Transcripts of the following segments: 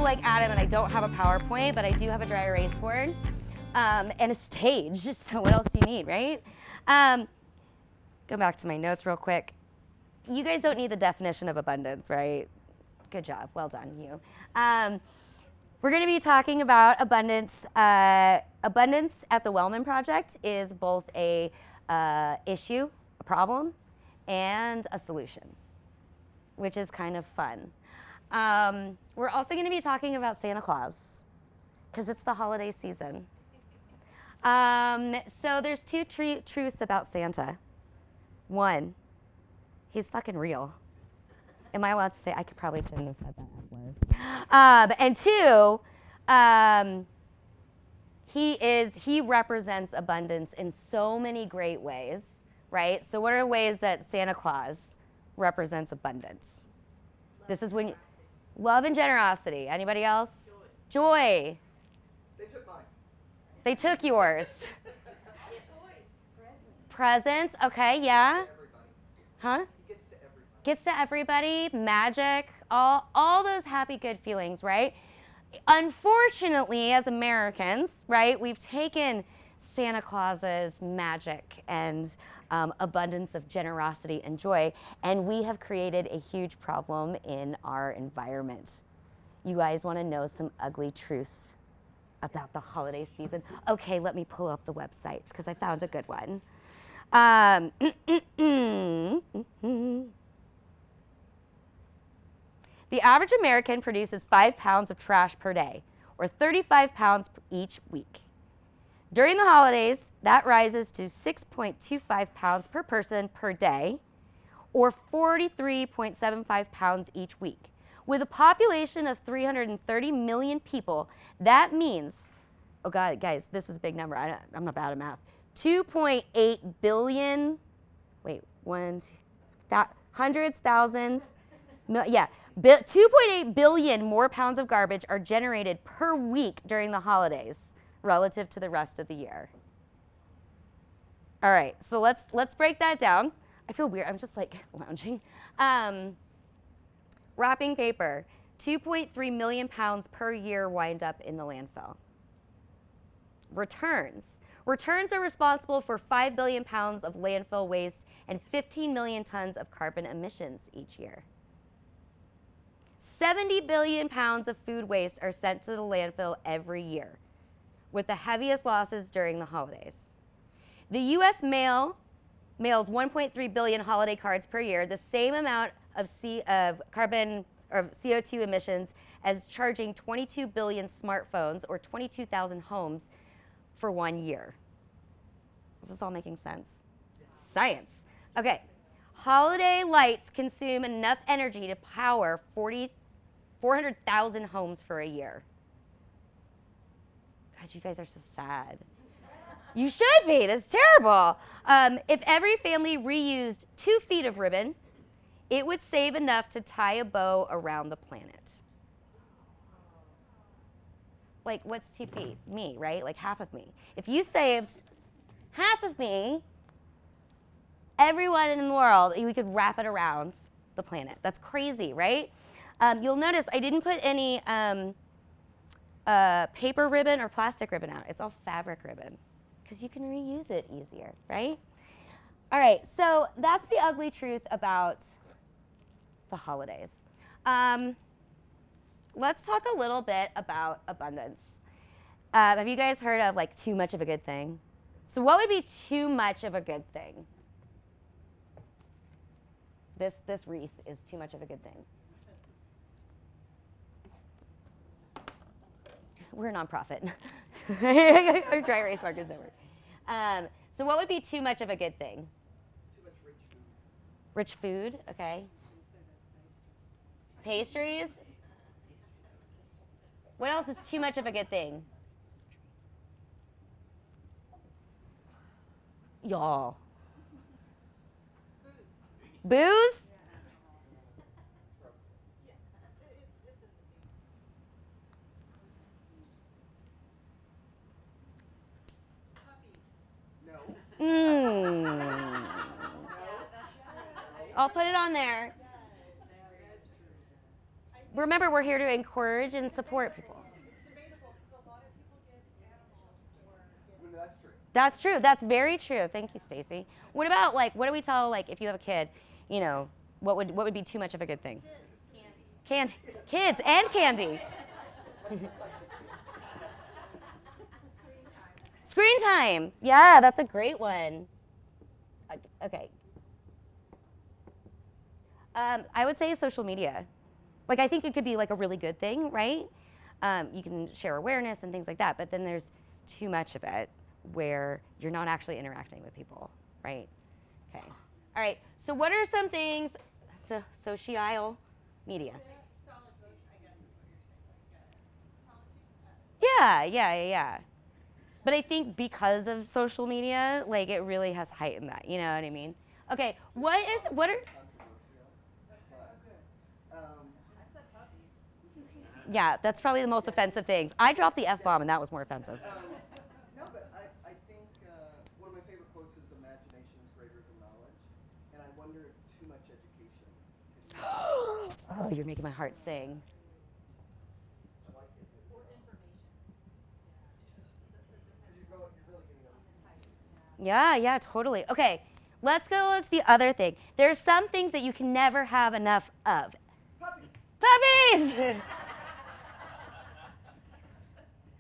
like Adam and I don't have a PowerPoint, but I do have a dry erase board and a stage. So what else do you need, right? Go back to my notes real quick. You guys don't need the definition of abundance, right? Good job. Well done, you. We're going to be talking about abundance. Abundance at the Wellman Project is both a issue, a problem, and a solution, which is kind of fun. We're also going to be talking about Santa Claus, because it's the holiday season. So there's two truths about Santa. One, he's fucking real. Am I allowed to say? I could probably shouldn't have said that F word. And two, he represents abundance in so many great ways, right? So what are ways that Santa Claus represents abundance? This is when you, love and generosity. Anybody else? Joy. They took mine. They took yours. Presents. Okay, yeah. Huh? He gets to everybody. Gets to everybody. Magic. All those happy, good feelings, right? Unfortunately, as Americans, right, we've taken Santa Claus's magic and abundance of generosity and joy, and we have created a huge problem in our environment. You guys want to know some ugly truths about the holiday season? Okay, let me pull up the websites because I found a good one. The average American produces 5 pounds of trash per day, or 35 pounds each week. During the holidays, that rises to 6.25 pounds per person per day, or 43.75 pounds each week. With a population of 330 million people, that means, oh God, guys, this is a big number. I'm not bad at math. 2.8 billion, hundreds, thousands, 2.8 billion more pounds of garbage are generated per week during the holidays relative to the rest of the year. All right, so let's break that down. I feel weird, I'm just like lounging. Wrapping paper, 2.3 million pounds per year wind up in the landfill. Returns are responsible for 5 billion pounds of landfill waste and 15 million tons of carbon emissions each year. 70 billion pounds of food waste are sent to the landfill every year, with the heaviest losses during the holidays. The U.S. mails 1.3 billion holiday cards per year, the same amount of carbon or CO2 emissions as charging 22 billion smartphones or 22,000 homes for 1 year. Is this all making sense? Yes. Science. Okay. Holiday lights consume enough energy to power 400,000 homes for a year. God, you guys are so sad. You should be. That's terrible. If every family reused 2 feet of ribbon, it would save enough to tie a bow around the planet. Like, what's 2 feet? Me, right? Like half of me. If you saved half of me, everyone in the world, we could wrap it around the planet. That's crazy, right? You'll notice I didn't put any paper ribbon or plastic ribbon out. It's all fabric ribbon because you can reuse it easier, right? All right, so that's the ugly truth about the holidays. Let's talk a little bit about abundance. Have you guys heard of like too much of a good thing? So what would be too much of a good thing? This wreath is too much of a good thing. We're a nonprofit. Our dry erase markers over. So what would be too much of a good thing? Too much Rich rich food. food, okay. Pastries? What else is too much of a good thing? Y'all. Booze? I'll put it on there. remember, we're here to encourage and support people. That's true. That's true. That's very true. Thank you, Stacy. What about like what do we tell like if you have a kid, you know, what would be too much of a good thing? Candy. Kids and candy. Screen time. Yeah, that's a great one. Okay. I would say social media. Like I think it could be like a really good thing, right? You can share awareness and things like that, but then there's too much of it where you're not actually interacting with people, right? Okay. All right. So what are some things, social media? Solitude, I guess is what you're saying. Yeah. But I think because of social media, like it really has heightened that. You know what I mean? Okay. What are Controversial. But, I said puppies. yeah? That's probably the most offensive things. I dropped the F-bomb and that was more offensive. no, but I think one of my favorite quotes is imagination is greater than knowledge. And I wonder if too much education can Oh, you're making my heart sing. I like it. Or information. Because you're really getting over. Yeah, totally. Okay, let's go on to the other thing. There's some things that you can never have enough of. Puppies! Puppies!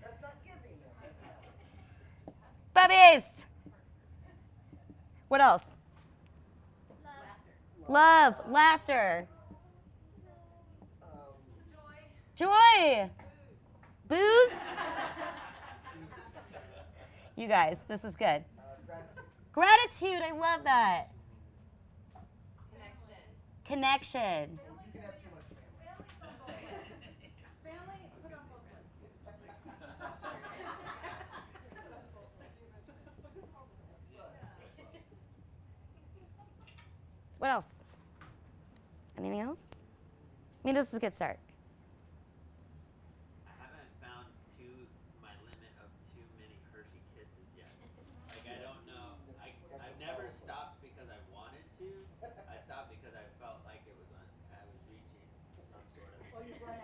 That's not giving them. That's having. Puppies! What else? Love, laughter, joy, booze. You guys, this is good. Gratitude. Gratitude, I love that. Connection. You can have too much family. Family, put on both lists. What else? Anything else? I mean, this is a good start. I haven't found my limit of too many Hershey kisses yet. Like I don't know. I've never stopped because I wanted to. I stopped because I felt like I was reaching some sort of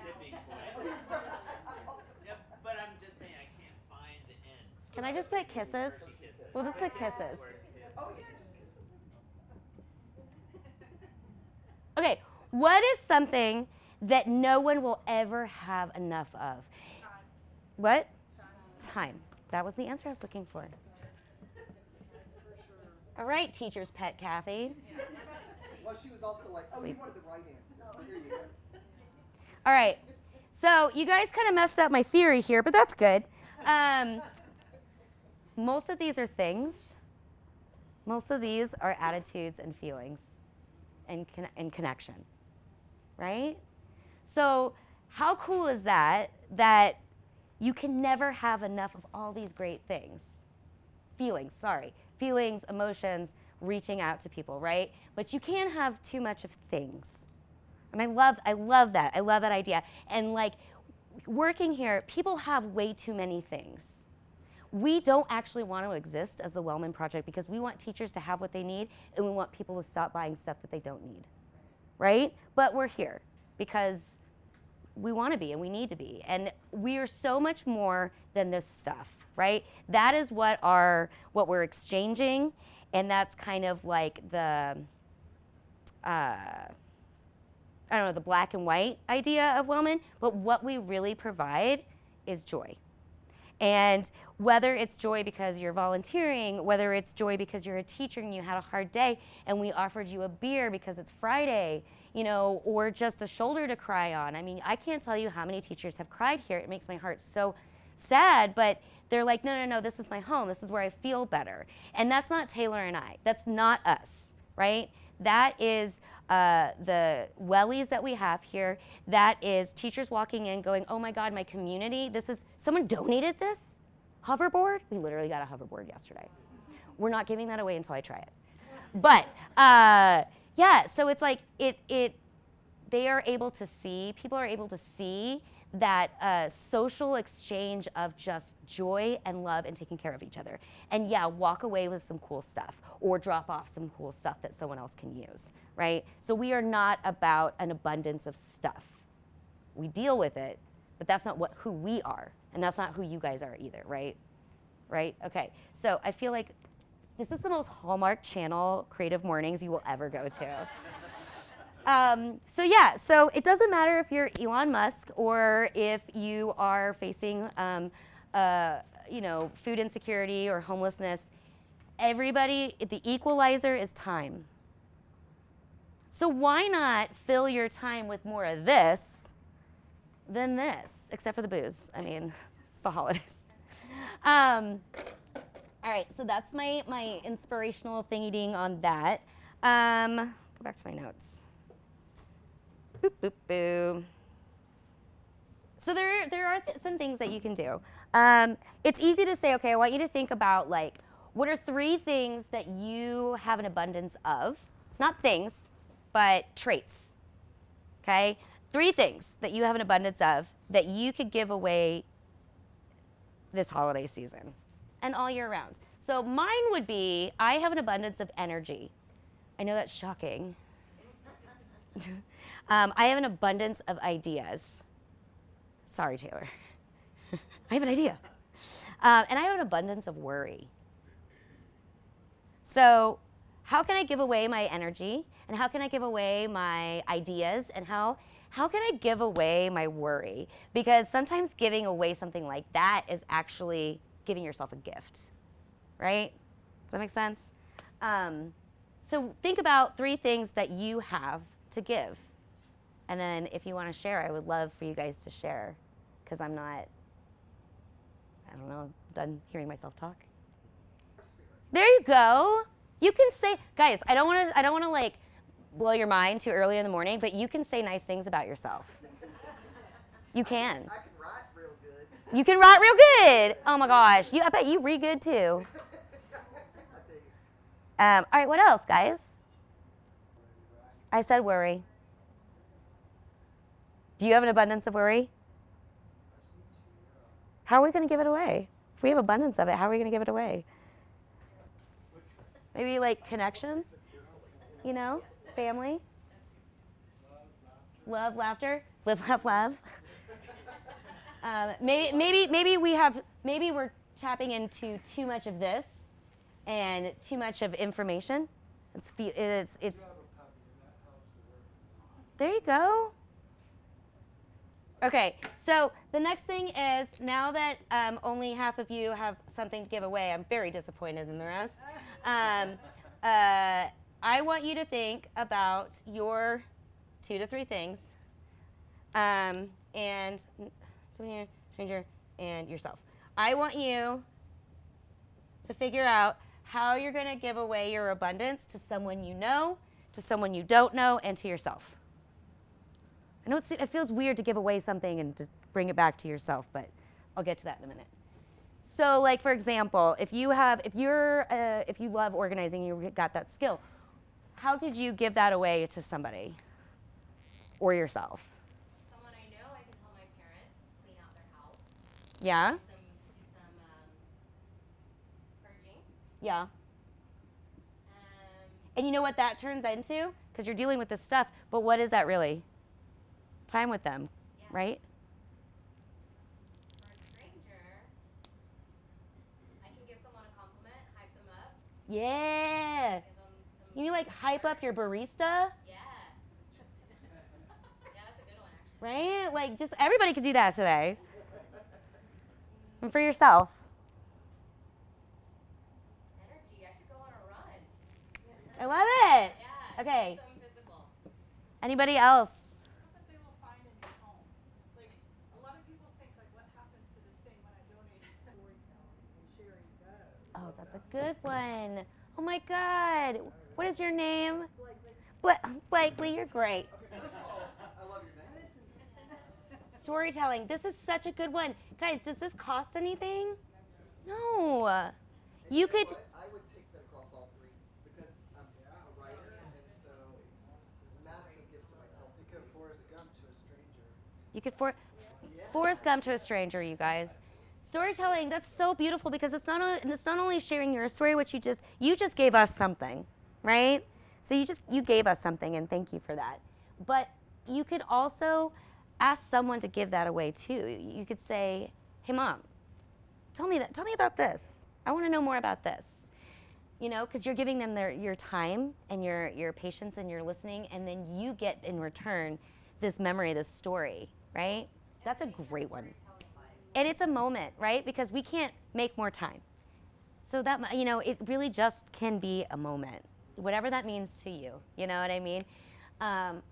tipping point. Yeah, but I'm just saying I can't find the end. Can I just put kisses? Hershey kisses. We'll just put kisses. Oh, yeah, just kisses. Okay, what is something that no one will ever have enough of? What? Time. That was the answer I was looking for. All right, teacher's pet, Kathy. Well, she was also like, oh, you wanted the right answer. Here you go. All right, so you guys kind of messed up my theory here, but that's good. Most of these are things. Most of these are attitudes and feelings and connection, right? So how cool is that you can never have enough of all these great things? Feelings, emotions, reaching out to people, right? But you can't have too much of things. And I love that. I love that idea. And like working here, people have way too many things. We don't actually want to exist as the Wellman Project because we want teachers to have what they need and we want people to stop buying stuff that they don't need, right? But we're here because we want to be and we need to be. And we are so much more than this stuff, right? That is what we're exchanging, and that's kind of like the, I don't know, the black and white idea of Wellman, but what we really provide is joy. And whether it's joy because you're volunteering, whether it's joy because you're a teacher and you had a hard day and we offered you a beer because it's Friday, you know, or just a shoulder to cry on. I mean, I can't tell you how many teachers have cried here. It makes my heart so sad, but they're like, no, this is my home. This is where I feel better. And that's not Taylor and I. That's not us, right? That is the wellies that we have here. That is teachers walking in going, oh my God, my community, someone donated this hoverboard? We literally got a hoverboard yesterday. We're not giving that away until I try it. But yeah, so it's like they are able to see, people are able to see that social exchange of just joy and love and taking care of each other. And yeah, walk away with some cool stuff or drop off some cool stuff that someone else can use, right? So we are not about an abundance of stuff. We deal with it, but that's not who we are, and that's not who you guys are either, right? Right? Okay. So I feel like this is the most Hallmark Channel Creative Mornings you will ever go to. So it doesn't matter if you're Elon Musk or if you are facing, food insecurity or homelessness. Everybody, the equalizer is time. So why not fill your time with more of this than this, except for the booze? I mean, it's the holidays. All right, so that's my inspirational thingy-ding on that. Go back to my notes. Boop, boop, boo. So there are some things that you can do. It's easy to say, okay, I want you to think about, like, what are 3 things that you have an abundance of? Not things, but traits, okay? 3 things that you have an abundance of that you could give away this holiday season and all year round. So mine would be, I have an abundance of energy. I know that's shocking. I have an abundance of ideas. Sorry, Taylor. I have an idea. And I have an abundance of worry. So how can I give away my energy? And how can I give away my ideas? And how can I give away my worry? Because sometimes giving away something like that is actually giving yourself a gift, right? Does that make sense? So think about 3 things that you have to give. And then if you want to share, I would love for you guys to share, because I'm not, done hearing myself talk. There you go. You can say, guys, I don't want to like blow your mind too early in the morning, but you can say nice things about yourself. You can. I can write real good. You can write real good. Oh my gosh. I bet you read good too. All right, what else, guys? I said worry. Do you have an abundance of worry? How are we going to give it away? If we have abundance of it, how are we going to give it away? Maybe like connection, family, love, laughter, live, laugh, love. Maybe we're tapping into too much of this and too much of information. It's there you go. Okay, so the next thing is, now that only half of you have something to give away, I'm very disappointed in the rest. I want you to think about your 2 to 3 things, and stranger, and yourself. I want you to figure out how you're going to give away your abundance to someone you know, to someone you don't know, and to yourself. I know it feels weird to give away something and to bring it back to yourself, but I'll get to that in a minute. So, like, for example, if you love organizing, you got that skill, how could you give that away to somebody or yourself? Someone I know, I can help my parents clean out their house. Yeah? Do some purging. Yeah. And you know what that turns into? Because you're dealing with this stuff, but what is that really? Time with them, Yeah. right? For a stranger, I can give someone a compliment, hype them up, Yeah. give them some. You mean like hype up your barista, Yeah. Yeah, that's a good one, actually. right? Like, just everybody could do that today. And for yourself. Energy, I should go on a run. I love it. Yeah. Okay. Something physical. Anybody else? That they will find in your home. Like, a lot of people think, like, what happens to this thing when I donate it? Storytelling and sharing those. Oh, that's a good one. Oh my God. What is your name? Like, Blakely, you're great. Okay, first of all, I love your name. Storytelling. This is such a good one. Guys, does this cost anything? No. You could. What? I would take that across all 3 because I'm a writer, and so it's a massive gift to myself. You could Forrest Gump to a stranger. You could Forrest Gump to a stranger, you guys. Storytelling, that's so beautiful because it's not only sharing your story, which you just gave us something, right? So you gave us something, and thank you for that. But you could also ask someone to give that away too. You could say, hey mom, tell me about this. I want to know more about this. You know, because you're giving them your time and your patience and your listening, and then you get in return this memory, this story, right? That's a great one. And it's a moment, right? Because we can't make more time. So that, you know, it really just can be a moment, whatever that means to you. You know what I mean?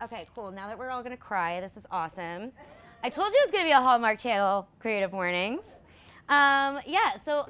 Okay, cool. Now that we're all gonna cry, this is awesome. I told you it was gonna be a Hallmark Channel Creative Mornings. Yeah. So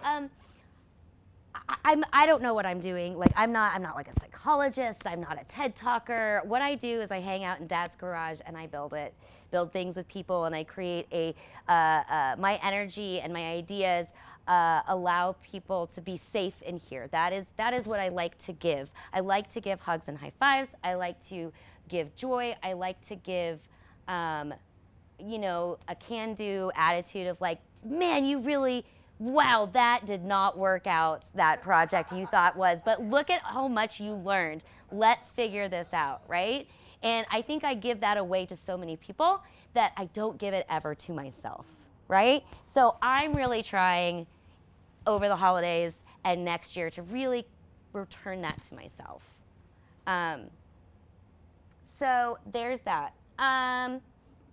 I don't know what I'm doing. Like I'm not like a psychologist. I'm not a TED talker. What I do is I hang out in Dad's garage and I build things with people, and I create my energy and my ideas allow people to be safe in here. That is what I like to give. I like to give hugs and high fives. I like to give joy. I like to give, you know, a can-do attitude of like, man, you really. Wow, that did not work out, that project you thought was, but look at how much you learned. Let's figure this out, right? And I think I give that away to so many people that I don't give it ever to myself, right? So I'm really trying over the holidays and next year to really return that to myself. So there's that.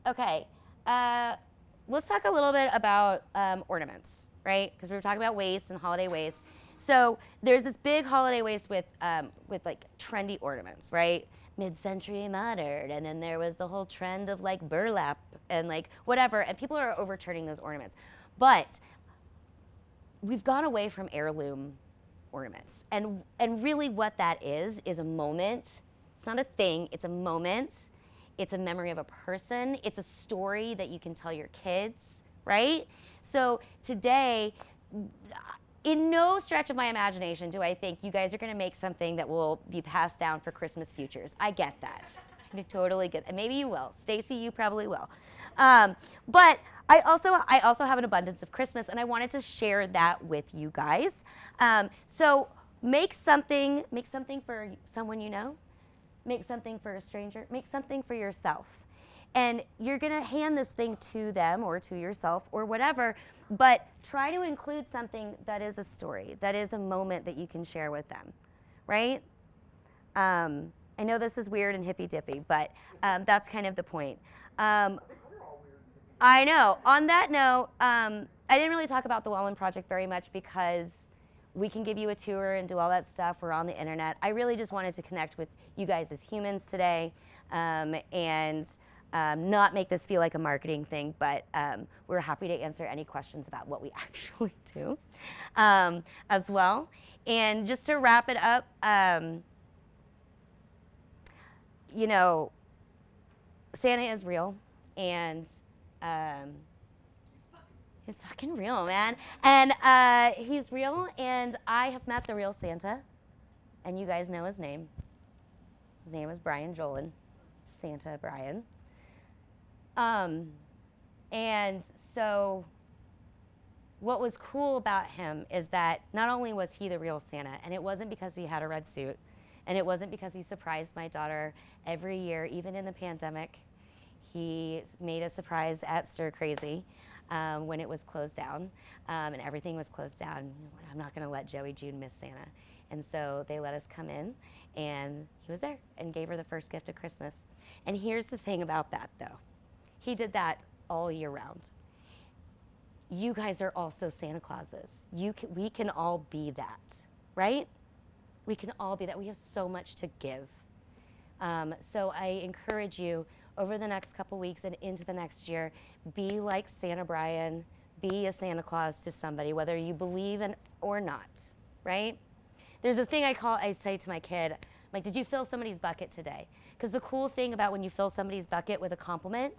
Okay, let's talk a little bit about ornaments. Right? Because we were talking about waste and holiday waste. So there's this big holiday waste with like trendy ornaments, right? Mid-century modern, and then there was the whole trend of like burlap and like whatever, and people are overturning those ornaments. But we've gone away from heirloom ornaments, and really what that is a moment. It's not a thing. It's a moment. It's a memory of a person. It's a story that you can tell your kids, right? So today, in no stretch of my imagination do I think you guys are going to make something that will be passed down for Christmas futures. I get that. I totally get that. Maybe you will. Stacy, you probably will. But I also have an abundance of Christmas, and I wanted to share that with you guys. So make something for someone you know. Make something for a stranger. Make something for yourself. And you're going to hand this thing to them or to yourself or whatever, but try to include something that is a story, that is a moment that you can share with them, right? I know this is weird and hippy-dippy, but that's kind of the point. I know. On that note, I didn't really talk about the Wellman Project very much because we can give you a tour and do all that stuff. We're on the internet. I really just wanted to connect with you guys as humans today, and not make this feel like a marketing thing, but we're happy to answer any questions about what we actually do as well. And just to wrap it up, you know, Santa is real, and he's fucking real, man. And he's real, and I have met the real Santa, and you guys know his name. His name is Brian Jolin, Santa Brian. And so what was cool about him is that not only was he the real Santa, and it wasn't because he had a red suit, and it wasn't because he surprised my daughter every year, even in the pandemic. He made a surprise at Stir Crazy when it was closed down, and everything was closed down. He was like, I'm not going to let Joey June miss Santa. And so they let us come in, and he was there and gave her the first gift of Christmas. And here's the thing about that, though. He did that all year round. You guys are also Santa Clauses. We can all be that, right? We can all be that. We have so much to give. So I encourage you over the next couple weeks and into the next year, be like Santa Brian, be a Santa Claus to somebody, whether you believe in or not, right? There's a thing I say to my kid, like, did you fill somebody's bucket today? Because the cool thing about when you fill somebody's bucket with a compliment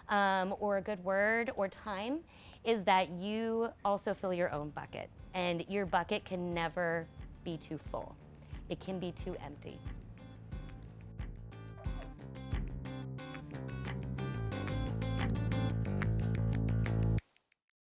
or a good word or time is that you also fill your own bucket. And your bucket can never be too full. It can be too empty.